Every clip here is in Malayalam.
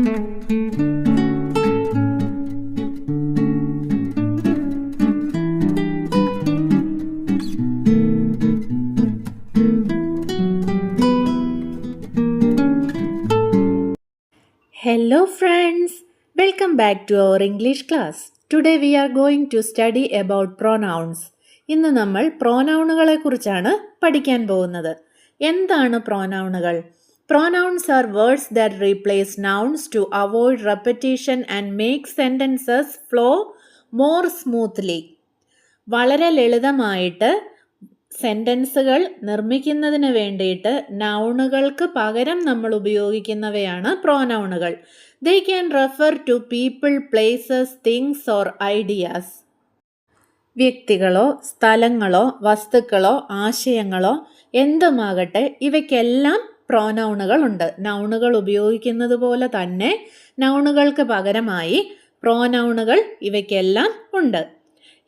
Hello friends, welcome back to our English class. Today we are going to study about pronouns. ഇന്ന് നമ്മൾ പ്രോനൗണുകളെ കുറിച്ചാണ് പഠിക്കാൻ പോകുന്നത്. എന്താണ് പ്രോനൗണുകൾ? Pronouns are words that replace nouns to avoid repetition and make sentences flow more smoothly. വളരെ ലളിതമായിട്ട് സെൻറ്റൻസുകൾ നിർമ്മിക്കുന്നതിന് വേണ്ടിയിട്ട് നൗണുകൾക്ക് പകരം നമ്മൾ ഉപയോഗിക്കുന്നവയാണ് പ്രോനൗണുകൾ. They can refer to people, places, things or ideas. വ്യക്തികളോ സ്ഥലങ്ങളോ വസ്തുക്കളോ ആശയങ്ങളോ എന്തുമാകട്ടെ, ഇവയ്ക്കെല്ലാം പ്രോനൗണുകളുണ്ട്. നൗണുകൾ ഉപയോഗിക്കുന്നത് പോലെ തന്നെ നൗണുകൾക്ക് പകരമായി പ്രോനൗണുകൾ ഇവയ്ക്കെല്ലാം ഉണ്ട്.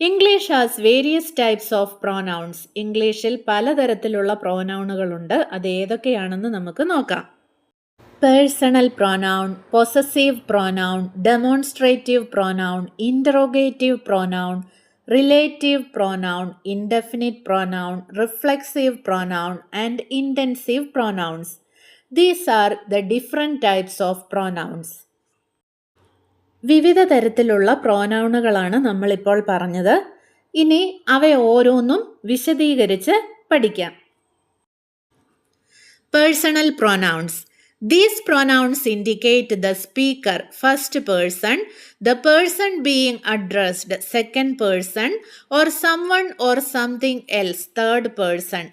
English has various types of pronouns. ഇംഗ്ലീഷിൽ പലതരത്തിലുള്ള പ്രോനൗണുകളുണ്ട്. അത് ഏതൊക്കെയാണെന്ന് നമുക്ക് നോക്കാം. Personal pronoun, possessive pronoun, demonstrative pronoun, interrogative pronoun, relative pronoun, indefinite pronoun, reflexive pronoun and intensive pronouns. These are the different types of pronouns. വിവിധ തരത്തിലുള്ള പ്രോനൗണുകളാണ് നമ്മളിപ്പോൾ പറഞ്ഞത്. ഇനി അവ ഓരോന്നും വിശദീകരിച്ച് പഠിക്കാം. Personal pronouns. These pronouns indicate the speaker, first person, the person being addressed, second person, or someone or something else, third person.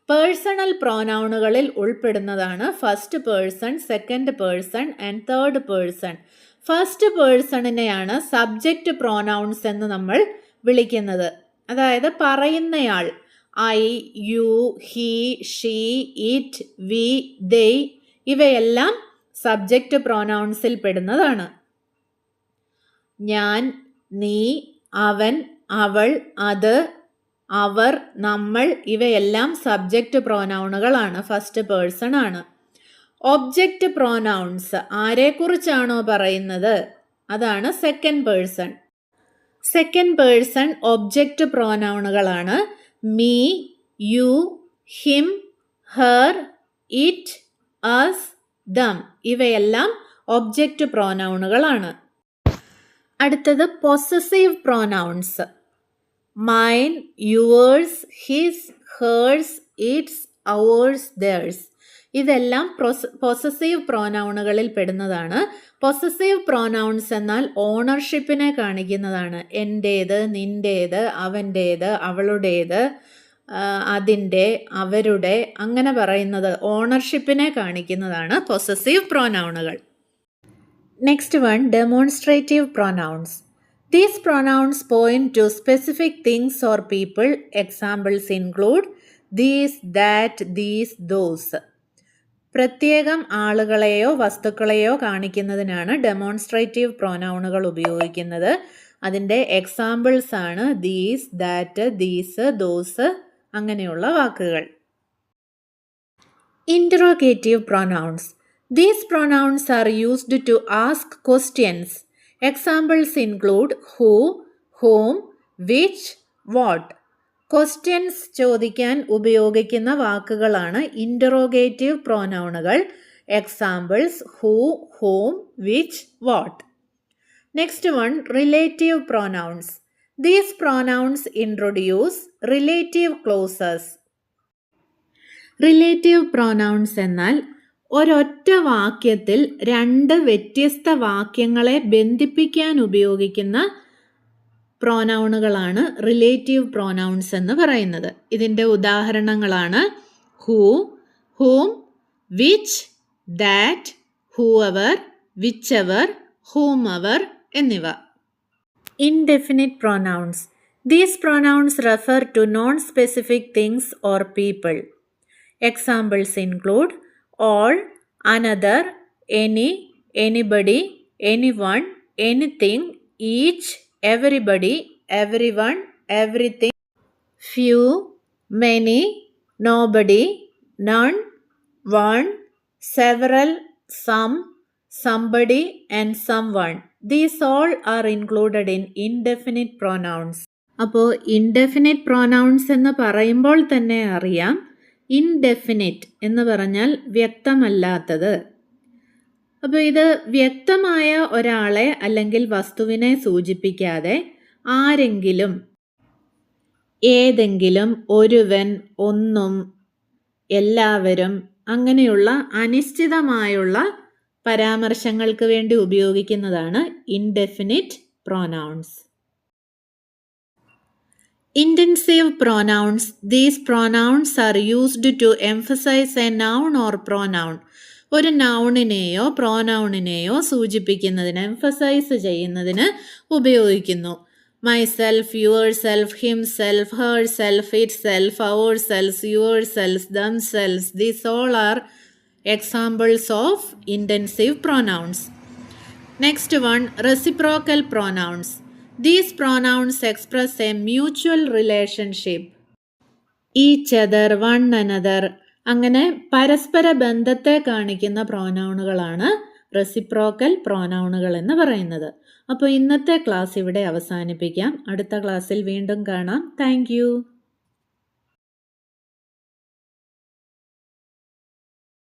Personal പ്രോനൗണുകളിൽ ഉൾപ്പെടുന്നതാണ് first person, second person and third person. First പേഴ്സണിനെയാണ് സബ്ജക്റ്റ് പ്രോനൗൺസ് എന്ന് നമ്മൾ വിളിക്കുന്നത്. അതായത് പറയുന്നയാൾ. I, you, he, she, it, we, they ഇവയെല്ലാം സബ്ജക്റ്റ് പ്രോനൗൺസിൽ പെടുന്നതാണ്. ഞാൻ, നീ, അവൻ, അവൾ, അത്, അവർ, നമ്മൾ ഇവയെല്ലാം സബ്ജക്റ്റ് പ്രോനൗണുകളാണ്, ഫസ്റ്റ് പേഴ്സൺ ആണ്. ഒബ്ജക്റ്റ് പ്രോനൗൺസ് ആരെക്കുറിച്ചാണോ പറയുന്നത് അതാണ് second person. Second person object പ്രോനൗണുകളാണ് me, you, him, her, it, us, them ഇവയെല്ലാം ഒബ്ജക്റ്റ് പ്രോനൗണുകളാണ്. അടുത്തത് possessive pronouns. Mine, yours, his, hers, its, ours, theirs ഇതെല്ലാം പൊസസീവ് പ്രോനൗണുകളിൽ പെടുന്നതാണ്. പൊസസീവ് പ്രോനൗൺസ് എന്നാൽ ഓണർഷിപ്പിനെ കാണിക്കുന്നതാണ്. എൻ്റേത്, നിൻ്റേത്, അവൻ്റേത്, അവളുടേത്, അതിൻ്റെ, അവരുടെ അങ്ങനെ പറയുന്നത് ഓണർഷിപ്പിനെ കാണിക്കുന്നതാണ് പൊസസീവ് പ്രോനൗണുകൾ. Next one, demonstrative pronouns. These pronouns point to specific things or people. Examples include these, that, these, those. പ്രത്യേകം ആളുകളെയോ വസ്തുക്കളെയോ കാണിക്കുന്നതിനാണ് ഡെമോൺസ്ട്രേറ്റീവ് പ്രോനൗണുകൾ ഉപയോഗിക്കുന്നത്. അതിൻ്റെ എക്സാമ്പിൾസ് ആണ് ദീസ്, ദാറ്റ്, ദീസ്, ദോസ് അങ്ങനെയുള്ള വാക്കുകൾ. Interrogative pronouns. These pronouns are used to ask questions. Examples include who, whom, which, what. Questions ചോദിക്കാൻ ഉപയോഗിക്കുന്ന വാക്കുകളാണ് ഇൻറ്ററോഗേറ്റീവ് പ്രോനൗണുകൾ. Examples who, whom, which, what. Next one, relative pronouns. These pronouns introduce relative clauses. Relative pronouns എന്നാൽ ഒരൊറ്റ വാക്യത്തിൽ രണ്ട് വ്യത്യസ്ത വാക്യങ്ങളെ ബന്ധിപ്പിക്കാൻ ഉപയോഗിക്കുന്ന പ്രോനൗണുകളാണ് റിലേറ്റീവ് പ്രോനൗൺസ് എന്ന് പറയുന്നത്. ഇതിൻ്റെ ഉദാഹരണങ്ങളാണ് who, whom, which, that, whoever, whichever, whomever എന്നിവ. Indefinite pronouns. These pronouns refer to non-specific things or people. Examples include all, another, any, anybody, anyone, anything, each, everybody, everyone, everything, few, many, nobody, none, one, several, some, somebody and someone. These all are included in indefinite pronouns. അപ്പോൾ ഇൻഡെഫിനിറ്റ് പ്രോനൗൺസ് എന്ന് പറയുമ്പോൾ തന്നെ അറിയാം, ഇൻഡെഫിനിറ്റ് എന്ന് പറഞ്ഞാൽ വ്യക്തമല്ലാത്തത്. അപ്പോൾ ഇത് വ്യക്തമായ ഒരാളെ അല്ലെങ്കിൽ വസ്തുവിനെ സൂചിപ്പിക്കാതെ ആരെങ്കിലും, ഏതെങ്കിലും, ഒരുവൻ, ഒന്നും, എല്ലാവരും അങ്ങനെയുള്ള അനിശ്ചിതമായുള്ള പരാമർശങ്ങൾക്ക് വേണ്ടി ഉപയോഗിക്കുന്നതാണ് indefinite pronouns. Intensive pronouns. These pronouns are used to emphasize a noun or pronoun. ഒരു നൗണിനെയോ പ്രോനൗണിനെയോ സൂചിപ്പിക്കുന്നതിന്, എംഫസൈസ് ചെയ്യുന്നതിന് ഉപയോഗിക്കുന്നു. myself, yourself, himself, herself, itself, ourselves, yourselves, themselves. These all are examples of intensive pronouns. Next one, reciprocal pronouns. These pronouns express a mutual relationship. Each other, one another. അങ്ങനെ പരസ്പര ബന്ധത്തെ കാണിക്കുന്ന പ്രോനൗണുകളാണ് റെസിപ്രോക്കൽ പ്രോനൗണുകൾ എന്ന് പറയുന്നത്. അപ്പോൾ ഇന്നത്തെ ക്ലാസ് ഇവിടെ അവസാനിപ്പിക്കാം. അടുത്ത ക്ലാസ്സിൽ വീണ്ടും കാണാം. താങ്ക്